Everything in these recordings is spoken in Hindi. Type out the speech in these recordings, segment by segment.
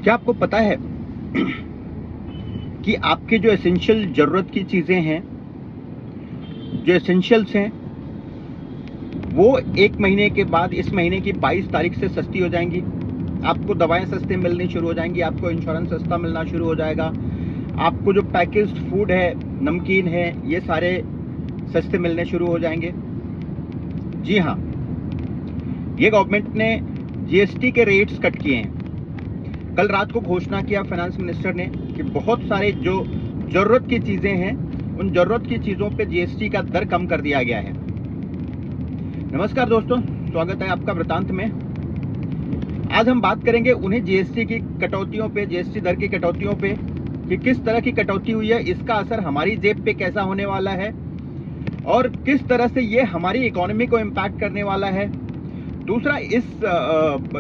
क्या आपको पता है कि आपके जो एसेंशियल ज़रूरत की चीज़ें हैं, जो एसेंशियल्स हैं, वो 1 महीने के बाद इस महीने की 22 तारीख से सस्ती हो जाएंगी। आपको दवाएं सस्ते मिलनी शुरू हो जाएंगी, आपको इंश्योरेंस सस्ता मिलना शुरू हो जाएगा, आपको जो पैकेज्ड फूड है, नमकीन है, ये सारे सस्ते मिलने शुरू हो जाएंगे। जी हाँ, ये गवर्नमेंट ने जीएसटी के रेट्स कट किए हैं। कल रात को घोषणा किया फाइनेंस मिनिस्टर ने कि बहुत सारे जो जरूरत की चीजें हैं, उन जरूरत की चीजों पे जीएसटी का दर कम कर दिया गया है। नमस्कार दोस्तों, स्वागत है आपका वृतांत में। आज हम बात करेंगे उन्हीं जीएसटी की कटौतियों पे, जीएसटी दर की कटौतियों पे, कि किस तरह की कटौती हुई है, इसका असर हमारी जेब पे कैसा होने वाला है और किस तरह से ये हमारी इकोनॉमी को इम्पैक्ट करने वाला है। दूसरा, इस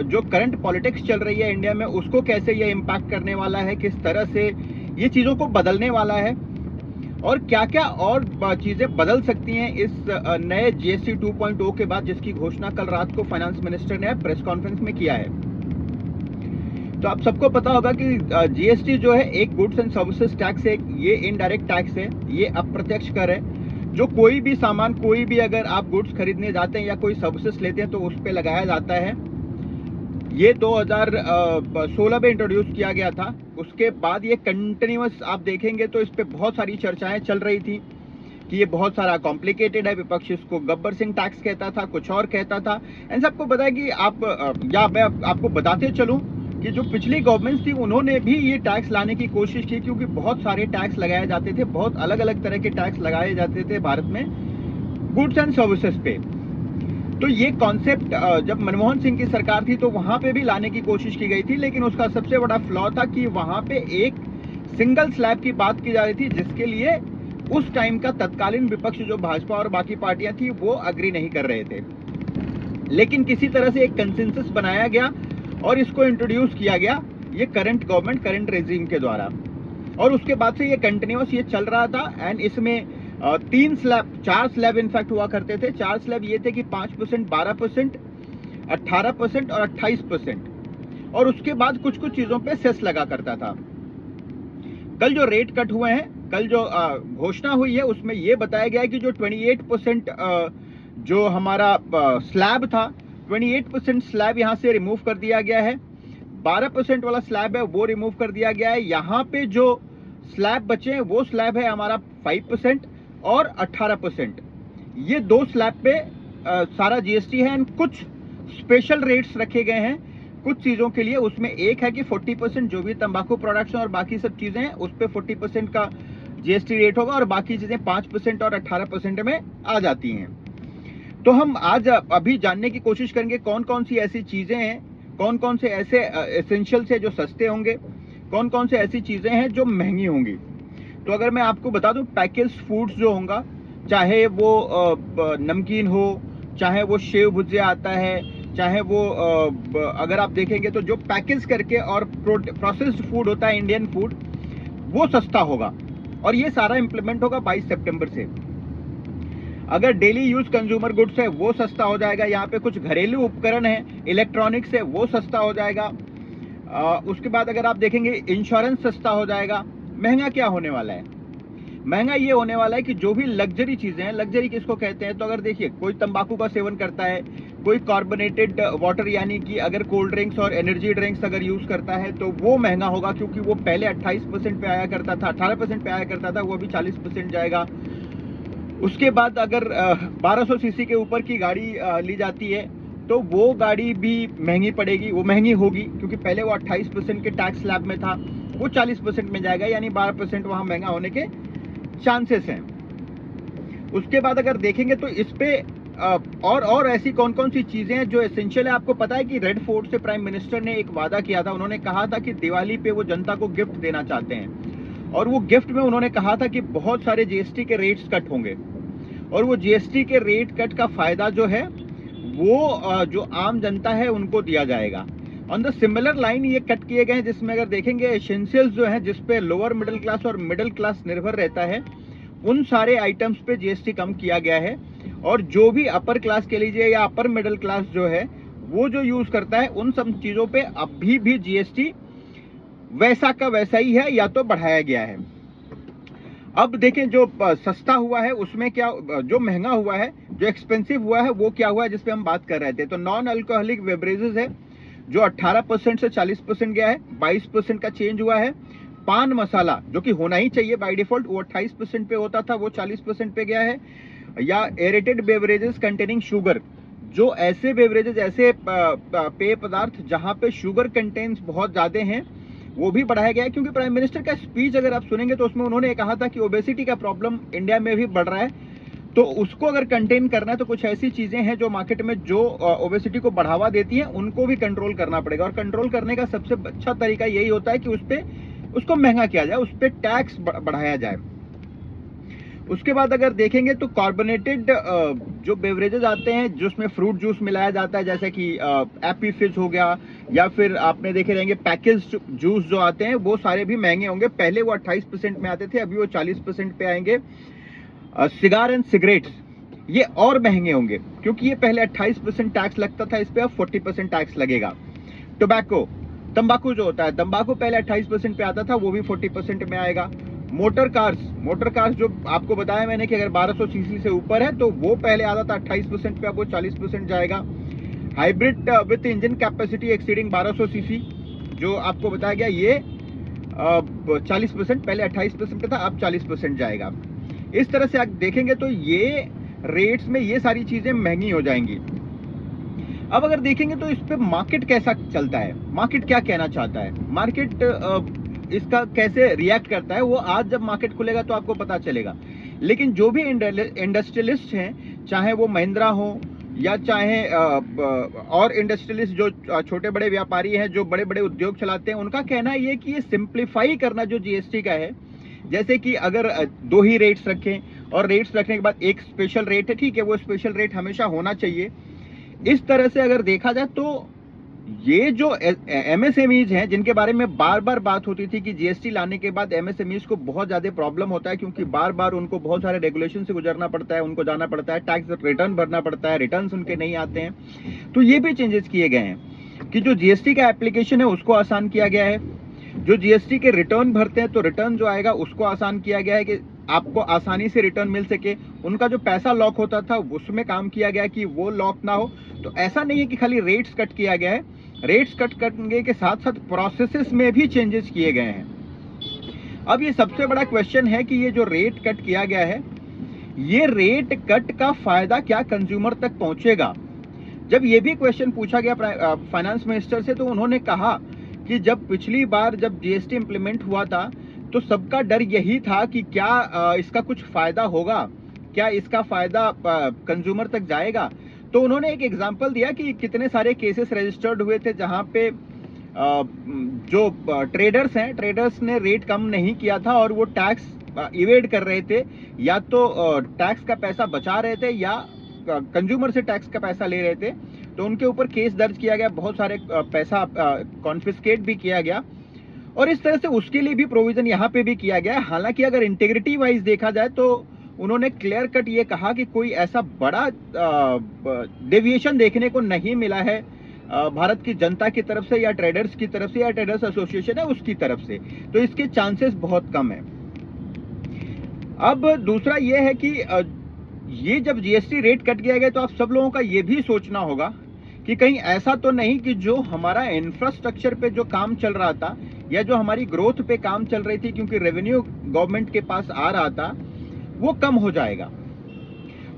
जो करंट पॉलिटिक्स चल रही है इंडिया में, उसको कैसे ये इम्पैक्ट करने वाला है, किस तरह से ये चीज़ों को बदलने वाला है और क्या क्या और चीज़ें बदल सकती हैं इस नए जीएसटी 2.0 के बाद, जिसकी घोषणा कल रात को फाइनेंस मिनिस्टर ने प्रेस कॉन्फ्रेंस में किया है। तो आप सबको पता होगा कि जीएसटी जो है एक गुड्स एंड सर्विसेज टैक्स है, ये इनडायरेक्ट टैक्स है, ये अप्रत्यक्ष कर है। जो कोई भी सामान, कोई भी अगर आप गुड्स खरीदने जाते हैं या कोई सर्विसेज लेते हैं तो उस पर लगाया जाता है। ये 2016 में इंट्रोड्यूस किया गया था। उसके बाद ये कंटिन्यूअस आप देखेंगे तो इस पर बहुत सारी चर्चाएं चल रही थी कि ये बहुत सारा कॉम्प्लिकेटेड है। विपक्ष इसको गब्बर सिंह टैक्स कहता था, कुछ और कहता था। इन सबको पता है कि मैं आपको बताते चलूं कि जो पिछली गवर्नमेंट्स थी उन्होंने भी ये टैक्स लाने की कोशिश की, क्योंकि बहुत सारे टैक्स लगाए जाते थे, बहुत अलग अलग तरह के टैक्स लगाए जाते थे भारत में गुड्स एंड सर्विसेज पे। तो ये कॉन्सेप्ट जब मनमोहन सिंह की सरकार थी तो वहां पे भी लाने की कोशिश की गई थी, लेकिन उसका सबसे बड़ा फ्लॉ था कि वहां पे एक सिंगल स्लैब की बात की जा रही थी, जिसके लिए उस टाइम का तत्कालीन विपक्ष जो भाजपा और बाकी पार्टियां थी वो अग्री नहीं कर रहे थे। लेकिन किसी तरह से एक कंसेंसस बनाया गया और इसको इंट्रोड्यूस किया गया ये करंट गवर्नमेंट, करंट रेजिम के द्वारा। और उसके बाद से ये कंटिन्यूअस ये चल रहा था। एंड इसमें 4 स्लैब इनफैक्ट हुआ करते थे। 4 स्लैब ये थे कि 5%, 12%, 18% और 28%। और उसके बाद कुछ कुछ चीजों पे सेस लगा करता था। कल जो रेट कट हुए हैं, कल जो घोषणा हुई है, उसमें ये बताया गया है कि जो 28% जो हमारा स्लैब था, 28% स्लैब यहाँ से रिमूव कर दिया गया है। 12% वाला स्लैब है वो रिमूव कर दिया गया है। यहाँ पे जो स्लैब बचे हैं वो स्लैब है हमारा 5% और 18%। ये 2 स्लैब पे सारा जीएसटी है। एंड कुछ स्पेशल रेट्स रखे गए हैं कुछ चीजों के लिए। उसमें एक है कि 40% जो भी तंबाकू प्रोडक्ट्स और बाकी सब चीजें हैं उस पे 40% का जीएसटी रेट होगा और बाकी चीजें 5% और 18% में आ जाती हैं। तो हम आज अभी जानने की कोशिश करेंगे कौन कौन सी ऐसी चीजें हैं, कौन कौन से ऐसे एसेंशियल्स है जो सस्ते होंगे, कौन कौन से ऐसी चीजें हैं जो महंगी होंगी। तो अगर मैं आपको बता दूं, पैकेज्ड फूड्स जो होगा, चाहे वो नमकीन हो, चाहे वो शेव भुजिया आता है, चाहे वो अगर आप देखेंगे तो जो पैकेज करके और प्रोसेस्ड फूड होता है, इंडियन फूड, वो सस्ता होगा। और ये सारा इंप्लीमेंट होगा 22 सितंबर से। अगर डेली यूज कंज्यूमर गुड्स है वो सस्ता हो जाएगा। यहाँ पे कुछ घरेलू उपकरण है, इलेक्ट्रॉनिक्स है, वो सस्ता हो जाएगा। उसके बाद अगर आप देखेंगे इंश्योरेंस सस्ता हो जाएगा। महंगा क्या होने वाला है? महंगा ये होने वाला है कि जो भी लग्जरी चीजें हैं, लग्जरी किसको कहते हैं, तो अगर देखिए कोई तंबाकू का सेवन करता है, कोई कार्बोनेटेड वाटर यानी कि अगर कोल्ड ड्रिंक्स और एनर्जी ड्रिंक्स अगर यूज करता है तो वो महंगा होगा, क्योंकि वो पहले 28% पे आया करता था, 18% पे आया करता था, वो अभी 40% जाएगा। उसके बाद अगर 1200 सीसी के ऊपर की गाड़ी ली जाती है तो वो गाड़ी भी महंगी पड़ेगी, वो महंगी होगी, क्योंकि पहले वो 28% के टैक्स स्लैब में था, वो 40% में जाएगा, यानी 12% वहां महंगा होने के चांसेस हैं। उसके बाद अगर देखेंगे तो इस पे और ऐसी कौन कौन सी चीजें हैं जो एसेंशियल है। आपको पता है कि रेड फोर्ट से प्राइम मिनिस्टर ने एक वादा किया था। उन्होंने कहा था कि दिवाली पे वो जनता को गिफ्ट देना चाहते हैं, और वो गिफ्ट में उन्होंने कहा था कि बहुत सारे जीएसटी के रेट्स कट होंगे, और वो जीएसटी के रेट कट का फायदा जो है वो जो आम जनता है उनको दिया जाएगा। ऑन द सिमिलर लाइन ये कट किए गए हैं, जिसमें अगर देखेंगे एसेंशियल्स जो हैं, जिसपे लोअर मिडिल क्लास और मिडिल क्लास निर्भर रहता है, उन सारे आइटम्स पे जीएसटी कम किया गया है। और जो भी अपर क्लास के लीजिए या अपर मिडिल क्लास जो है वो जो यूज करता है, उन सब चीजों पे अभी भी जीएसटी वैसा का वैसा ही है या तो बढ़ाया गया है। अब देखें जो सस्ता हुआ है उसमें क्या, जो महंगा हुआ है, जो एक्सपेंसिव हुआ है वो क्या हुआ है, जिस पे हम बात कर रहे थे। तो नॉन अल्कोहलिक बेवरेजेस है जो 18% से 40% गया है, 22% का चेंज हुआ है। पान मसाला जो कि होना ही चाहिए बाय डिफॉल्ट, वो 28% पे होता था, वो 40% पे गया है। या एरेटेड बेवरेजेस कंटेनिंग शुगर, जो ऐसे बेवरेजेस, ऐसे पेय पदार्थ जहां पे शुगर कंटेंट्स बहुत ज्यादा हैं, वो भी बढ़ाया गया है। क्योंकि प्राइम मिनिस्टर का स्पीच अगर आप सुनेंगे तो उसमें उन्होंने कहा था कि ओबेसिटी का प्रॉब्लम इंडिया में भी बढ़ रहा है, तो उसको अगर कंटेन करना है तो कुछ ऐसी चीजें हैं जो मार्केट में जो ओबेसिटी को बढ़ावा देती हैं उनको भी कंट्रोल करना पड़ेगा। और कंट्रोल करने का सबसे अच्छा तरीका यही होता है कि उसको महंगा किया जाए, उस पर टैक्स बढ़ाया जाए। उसके बाद अगर देखेंगे तो कार्बोनेटेड जो बेवरेजेस आते हैं जिसमें फ्रूट जूस मिलाया जाता है, जैसे कि एप्पी फिज हो गया, या फिर आपने देखे रहेंगे पैकेज जूस जो आते हैं, वो सारे भी महंगे होंगे। पहले वो 28% में आते थे, अभी वो 40% पे आएंगे। सिगार एंड सिगरेट्स ये और महंगे होंगे, क्योंकि ये पहले 28% टैक्स लगता था, इस पे अब 40% टैक्स लगेगा। टोबैको, तंबाकू जो होता है, तंबाकू पहले 28% पे आता था, वो भी 40% में आएगा। मोटर कार्स जो आपको बताया मैंने कि अगर 1200 सीसी से ऊपर है तो वो पहले आता था 28% पे, अब वो 40% जाएगा। Hybrid with engine capacity exceeding 1200 CC जो आपको बताया गया, ये 40%, पहले 28% का था, अब 40% जाएगा। इस तरह से आप देखेंगे तो ये रेट्स में ये सारी चीजें महंगी हो जाएंगी। अब अगर देखेंगे तो इस पे मार्केट कैसा चलता है, मार्केट क्या कहना चाहता है, मार्केट इसका कैसे रिएक्ट करता है, वो आज जब मार्केट खुलेगा तो आपको पता चलेगा। लेकिन जो भी इंडस्ट्रियलिस्ट हैं, चाहे वो महिंद्रा हो या चाहे और इंडस्ट्रियलिस्ट जो छोटे बड़े व्यापारी हैं, जो बड़े बड़े उद्योग चलाते हैं, उनका कहना ये कि ये सिंप्लीफाई करना जो जीएसटी का है, जैसे कि अगर 2 ही रेट्स रखें और रेट्स रखने के बाद एक स्पेशल रेट है, ठीक है, वो स्पेशल रेट हमेशा होना चाहिए। इस तरह से अगर देखा जाए तो ये जो एमएसएमईज हैं, जिनके बारे में बार बार बात होती थी कि जीएसटी लाने के बाद एमएसएमईज को बहुत ज्यादा प्रॉब्लम होता है, क्योंकि बार बार उनको बहुत सारे रेगुलेशन से गुजरना पड़ता है, उनको जाना पड़ता है, टैक्स रिटर्न भरना पड़ता है, रिटर्न्स उनके नहीं आते हैं। तो ये भी चेंजेस किए गए हैं कि जो जीएसटी का एप्लीकेशन है उसको आसान किया गया है। जो जीएसटी के रिटर्न भरते हैं तो रिटर्न जो आएगा उसको आसान किया गया है कि आपको आसानी से रिटर्न मिल सके। उनका जो पैसा लॉक होता था उसमें काम किया गया कि वो लॉक ना हो। तो ऐसा नहीं है कि खाली रेट्स कट किया गया है, रेट्स कट करने के साथ साथ प्रोसेसेस में भी चेंजेस किए गए हैं। अब ये सबसे बड़ा क्वेश्चन है कि ये जो रेट कट किया गया है, ये रेट कट का फायदा क्या कंज्यूमर तक पहुंचेगा। जब ये भी क्वेश्चन पूछा गया फाइनेंस मिनिस्टर से, तो उन्होंने कहा कि जब पिछली बार जब जीएसटी इंप्लीमेंट हुआ था तो सबका डर यही था कि क्या इसका कुछ फायदा होगा, क्या इसका फायदा कंज्यूमर तक जाएगा। तो उन्होंने एक एग्जांपल दिया कि कितने सारे केसेस रजिस्टर्ड हुए थे जहां पे जो ट्रेडर्स हैं, ट्रेडर्स ने रेट कम नहीं किया था और वो टैक्स इवेड कर रहे थे, या तो टैक्स का पैसा बचा रहे थे या कंज्यूमर से टैक्स का पैसा ले रहे थे। तो उनके ऊपर केस दर्ज किया गया, बहुत सारे पैसा कॉन्फिस्केट भी किया गया, और इस तरह से उसके लिए भी प्रोविजन यहाँ पे भी किया गया है। हालांकि अगर इंटीग्रिटी वाइज देखा जाए तो उन्होंने क्लियर कट ये कहा कि कोई ऐसा बड़ा डेविएशन देखने को नहीं मिला है भारत की जनता की तरफ से या ट्रेडर्स की तरफ से या ट्रेडर्स एसोसिएशन है उसकी तरफ से, तो इसके चांसेस बहुत कम है। अब दूसरा ये है कि ये जब जीएसटी रेट कट किया गया तो आप सब लोगों का ये भी सोचना होगा कि कहीं ऐसा तो नहीं कि जो हमारा इंफ्रास्ट्रक्चर पे जो काम चल रहा था या जो हमारी ग्रोथ पे काम चल रही थी, क्योंकि रेवेन्यू गवर्नमेंट के पास आ रहा था, वो कम हो जाएगा।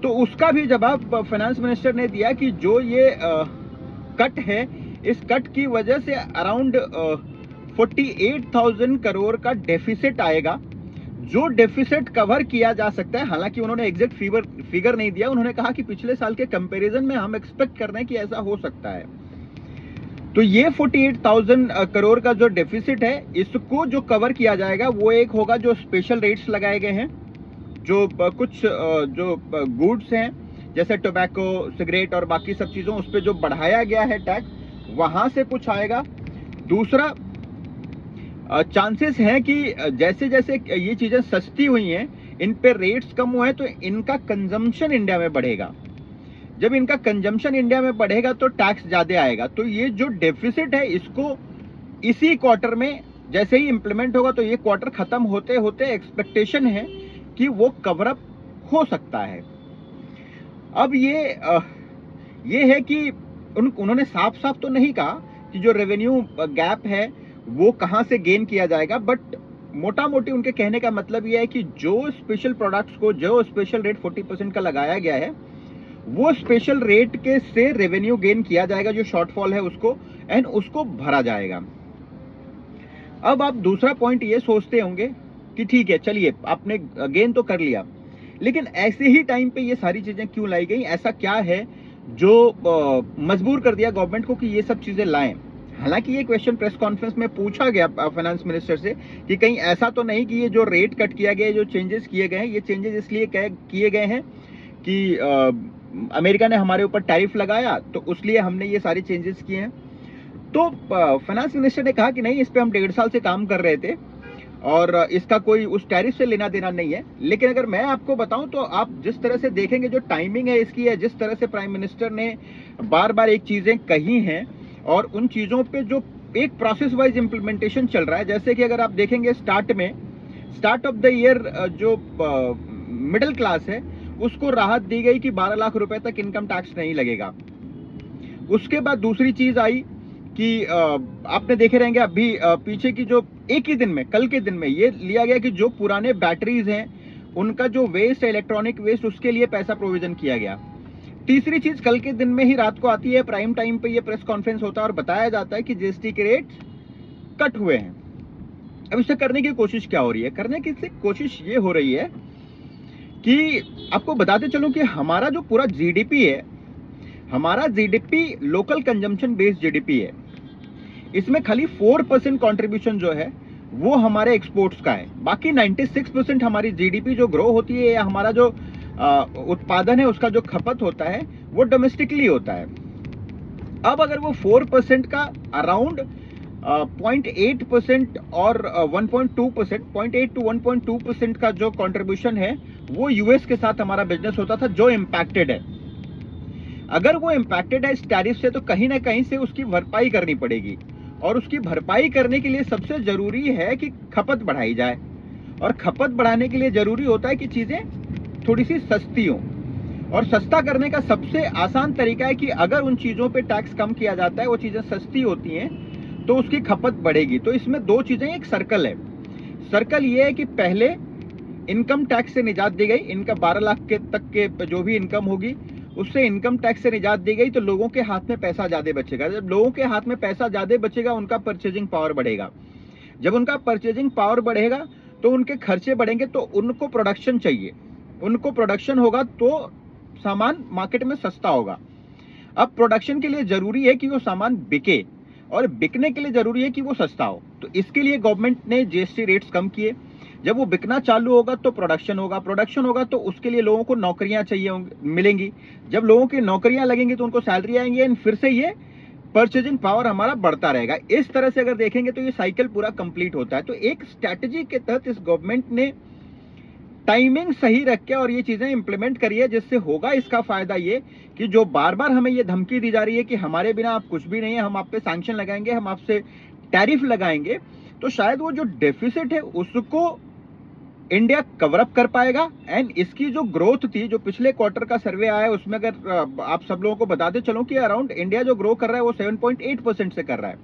तो उसका भी जवाब फाइनेंस मिनिस्टर ने दिया कि जो ये कट है, इस कट की वजह से अराउंड 48,000 करोड़ का डेफिसिट आएगा, जो डेफिसिट कवर किया जा सकता है। हालांकि उन्होंने एग्जैक्ट फिगर नहीं दिया, उन्होंने कहा कि पिछले साल के कंपैरिजन में हम एक्सपेक्ट कर रहे हैं कि ऐसा हो सकता है। तो ये 48,000 करोड़ का जो डेफिसिट है, इसको जो कवर किया जाएगा वो एक होगा जो स्पेशल रेट्स लगाए गए हैं, जो कुछ जो गुड्स हैं जैसे टोबैको, सिगरेट और बाकी सब चीजों उस पर जो बढ़ाया गया है टैक्स, वहां से कुछ आएगा। दूसरा चांसेस हैं कि जैसे जैसे ये चीजें सस्ती हुई हैं, इन पे रेट्स कम हुए हैं, तो इनका कंजम्पशन इंडिया में बढ़ेगा। जब इनका कंजम्पशन इंडिया में बढ़ेगा तो टैक्स ज्यादा आएगा। तो ये जो डेफिसिट है इसको इसी क्वार्टर में जैसे ही इम्प्लीमेंट होगा तो ये क्वार्टर खत्म होते होते एक्सपेक्टेशन है कि वो कवर अप हो सकता है। अब ये है कि उन्होंने साफ साफ तो नहीं कहा कि जो रेवेन्यू गैप है वो कहां से गेन किया जाएगा, बट मोटा मोटी उनके कहने का मतलब ये है कि जो स्पेशल प्रोडक्ट्स को जो स्पेशल रेट 40% का लगाया गया है वो स्पेशल रेट के से रेवेन्यू गेन किया जाएगा, जो शॉर्टफॉल है उसको, एंड उसको भरा जाएगा। अब आप दूसरा पॉइंट ये सोचते होंगे कि ठीक है चलिए आपने गेन तो कर लिया, लेकिन ऐसे ही टाइम पे ये सारी चीजें क्यों लाई गई, ऐसा क्या है जो मजबूर कर दिया गवर्नमेंट को कि ये सब चीजें लाएं। हालांकि ये क्वेश्चन प्रेस कॉन्फ्रेंस में पूछा गया फाइनेंस मिनिस्टर से कि कहीं ऐसा तो नहीं कि ये जो रेट कट किया गया है, जो चेंजेस किए गए हैं, ये चेंजेस इसलिए किए गए हैं कि अमेरिका ने हमारे ऊपर टैरिफ लगाया तो उसलिए हमने ये सारे चेंजेस किए हैं। तो फाइनेंस मिनिस्टर ने कहा कि नहीं, इस पे हम 1.5 साल से काम कर रहे थे और इसका कोई उस टैरिफ से लेना देना नहीं है। लेकिन अगर मैं आपको बताऊं तो आप जिस तरह से देखेंगे जो टाइमिंग है इसकी है, जिस तरह से प्राइम मिनिस्टर ने बार बार एक चीजें कही हैं और उन चीजों पे जो एक प्रोसेस वाइज इंप्लीमेंटेशन चल रहा है, जैसे कि अगर आप देखेंगे स्टार्ट ऑफ द ईयर जो मिडिल क्लास है उसको राहत दी गई कि 12 लाख रुपए तक इनकम टैक्स नहीं लगेगा। उसके बाद दूसरी चीज आई कि आपने देखे रहेंगे अभी पीछे की जो एक ही दिन में, कल के दिन में ये लिया गया कि जो पुराने बैटरीज हैं उनका जो वेस्ट है, इलेक्ट्रॉनिक वेस्ट, उसके लिए पैसा प्रोविजन किया गया। तीसरी चीज कल के दिन में ही रात को आती है, प्राइम टाइम पे ये प्रेस कॉन्फ्रेंस होता है और बताया जाता है कि जीएसटी के रेट कट हुए हैं। अब इसे करने की कोशिश क्या हो रही है? करने की कोशिश ये हो रही है कि आपको बताते चलूं कि हमारा जो पूरा जीडीपी है, हमारा GDP local consumption based GDP है। इसमें खाली 4% कंट्रीब्यूशन जो है वो हमारे एक्सपोर्ट्स का है। बाकी 96% हमारी जीडीपी जो ग्रो होती है या हमारा जो उत्पादन है उसका जो खपत होता है वो डोमेस्टिकली होता है। अब अगर वो 4% का अराउंड 0.8% और 1.2%, 0.8 to 1.2% का जो कंट्रीब्यूशन है वो यूएस के साथ हमारा बिजनेस होता था जो इम्पैक्टेड है। अगर वो इम्पैक्टेड है इस टैरिफ से तो कहीं ना कहीं से उसकी भरपाई करनी पड़ेगी, और उसकी भरपाई करने के लिए सबसे जरूरी है कि खपत बढ़ाई जाए, और खपत बढ़ाने के लिए जरूरी होता है कि चीजें थोड़ी सी सस्ती हो। और सस्ता करने का सबसे आसान तरीका है कि अगर उन चीजों पे टैक्स कम किया जाता है, वो चीजें सस्ती होती हैं, तो उसकी खपत बढ़ेगी। तो इसमें दो चीजें, एक सर्कल है। सर्कल ये है कि पहले इनकम टैक्स से निजात दी गई, इनका 12 लाख के तक के जो भी इनकम होगी उससे इनकम टैक्स से निजात दी गई, तो लोगों के हाथ में पैसा ज्यादा बचेगा। जब लोगों के हाथ में पैसा ज्यादा बचेगा उनका परचेजिंग पावर बढ़ेगा। जब उनका परचेजिंग पावर बढ़ेगा तो उनके खर्चे बढ़ेंगे, तो उनको प्रोडक्शन चाहिए, उनको प्रोडक्शन होगा तो सामान मार्केट में सस्ता होगा। अब प्रोडक्शन के लिए जरूरी है कि वो सामान बिके, और बिकने के लिए जरूरी है कि वो सस्ता हो। तो इसके लिए गवर्नमेंट ने जीएसटी रेट्स कम किए। जब वो बिकना चालू होगा तो प्रोडक्शन होगा, प्रोडक्शन होगा तो उसके लिए लोगों को नौकरियां चाहिए मिलेंगी। जब लोगों की नौकरियां लगेंगी तो उनको सैलरी आएंगी, एंड फिर से ये परचेजिंग पावर हमारा बढ़ता रहेगा। इस तरह से अगर देखेंगे तो ये साइकिल पूरा कंप्लीट होता है। तो एक स्ट्रैटेजी के तहत इस गवर्नमेंट ने टाइमिंग सही रख के और ये चीजें इंप्लीमेंट करी है, जिससे होगा इसका फायदा ये कि जो बार बार हमें ये धमकी दी जा रही है कि हमारे बिना आप कुछ भी नहीं है, हम आप पे सैंक्शन लगाएंगे, हम आपसे टैरिफ लगाएंगे, तो शायद वो जो डेफिसिट है उसको इंडिया कवर अप कर पाएगा। एंड इसकी जो ग्रोथ थी, जो पिछले क्वार्टर का सर्वे आया है उसमें अगर आप सब लोगों को बताते चलो कि अराउंड इंडिया जो ग्रो कर रहा है वो 7.8% से कर रहा है।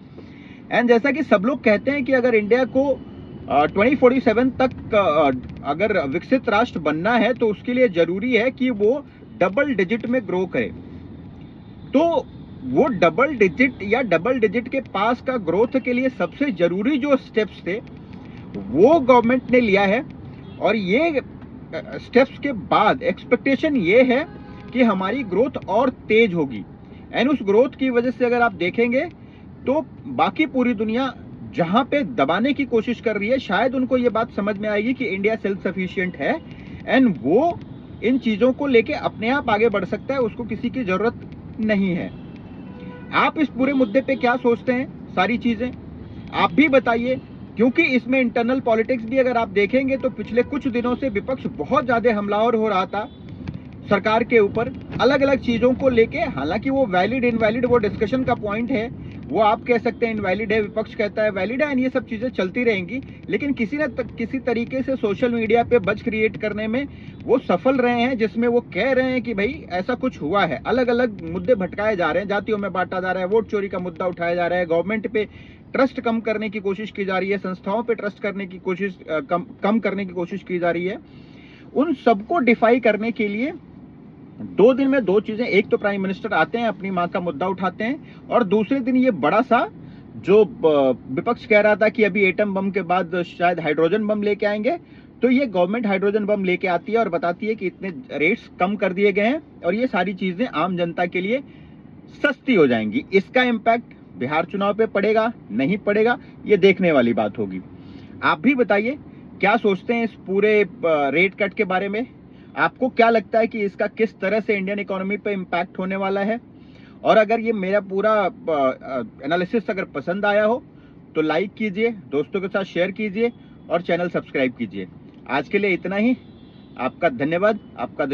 एंड जैसा कि सब लोग कहते हैं कि अगर इंडिया को 2047 तक अगर विकसित राष्ट्र बनना है तो उसके लिए जरूरी है कि वो डबल डिजिट में ग्रो करे। तो वो डबल डिजिट के पास का ग्रोथ के लिए सबसे जरूरी जो स्टेप्स थे वो गवर्नमेंट ने लिया है। और ये स्टेप्स के बाद एक्सपेक्टेशन ये है कि हमारी ग्रोथ और तेज होगी। एंड उस ग्रोथ की वजह से अगर आप देखेंगे तो बाकी पूरी दुनिया जहां पे दबाने की कोशिश कर रही है, शायद उनको ये बात समझ में आएगी कि इंडिया सेल्फ सफिशिएंट है एंड वो इन चीजों को लेके अपने आप आगे बढ़ सकता है, उसको किसी की जरूरत नहीं है। आप इस पूरे मुद्दे पे क्या सोचते हैं? सारी चीजें आप भी बताइए, क्योंकि इसमें इंटरनल पॉलिटिक्स भी अगर आप देखेंगे तो पिछले कुछ दिनों से विपक्ष बहुत ज्यादा हमलावर हो रहा था सरकार के ऊपर अलग अलग चीजों को लेके। हालांकि वो वैलिड इनवैलिड वो डिस्कशन का पॉइंट है, वो आप कह सकते हैं इनवैलिड है, विपक्ष कहता है वैलिड है, ये सब चीजें चलती रहेंगी। लेकिन किसी तरीके से सोशल मीडिया पे बज क्रिएट करने में वो सफल रहे हैं, जिसमें वो कह रहे हैं कि भाई ऐसा कुछ हुआ है। अलग अलग मुद्दे भटकाए जा रहे हैं, जातियों में बांटा जा रहा है, वोट चोरी का मुद्दा उठाया जा रहा है, गवर्नमेंट पे ट्रस्ट कम करने की कोशिश की जा रही है, संस्थाओं पे ट्रस्ट करने की कोशिश कम करने की कोशिश की जा रही है। उन सबको डिफाई करने के लिए 2 दिन में 2 चीजें, एक तो प्राइम मिनिस्टर आते हैं, अपनी मां का मुद्दा उठाते हैं, और दूसरे दिन ये बड़ा सा जो विपक्ष कह रहा था कि अभी एटम बम के बाद शायद हाइड्रोजन बम लेके आएंगे, तो ये गवर्नमेंट हाइड्रोजन बम लेके आती है और बताती है कि इतने रेट्स कम कर दिए गए हैं और ये सारी चीजें आम जनता के लिए सस्ती हो जाएंगी। इसका इम्पैक्ट बिहार चुनाव पे पड़ेगा नहीं पड़ेगा, ये देखने वाली बात होगी। आप भी बताइए क्या सोचते हैं इस पूरे रेट कट के बारे में। आपको क्या लगता है कि इसका किस तरह से इंडियन इकोनॉमी पे इम्पैक्ट होने वाला है। और अगर ये मेरा पूरा एनालिसिस अगर पसंद आया हो तो लाइक कीजिए, दोस्तों के साथ शेयर कीजिए और चैनल सब्सक्राइब कीजिए। आज के लिए इतना ही। आपका धन्यवाद। आपका दिन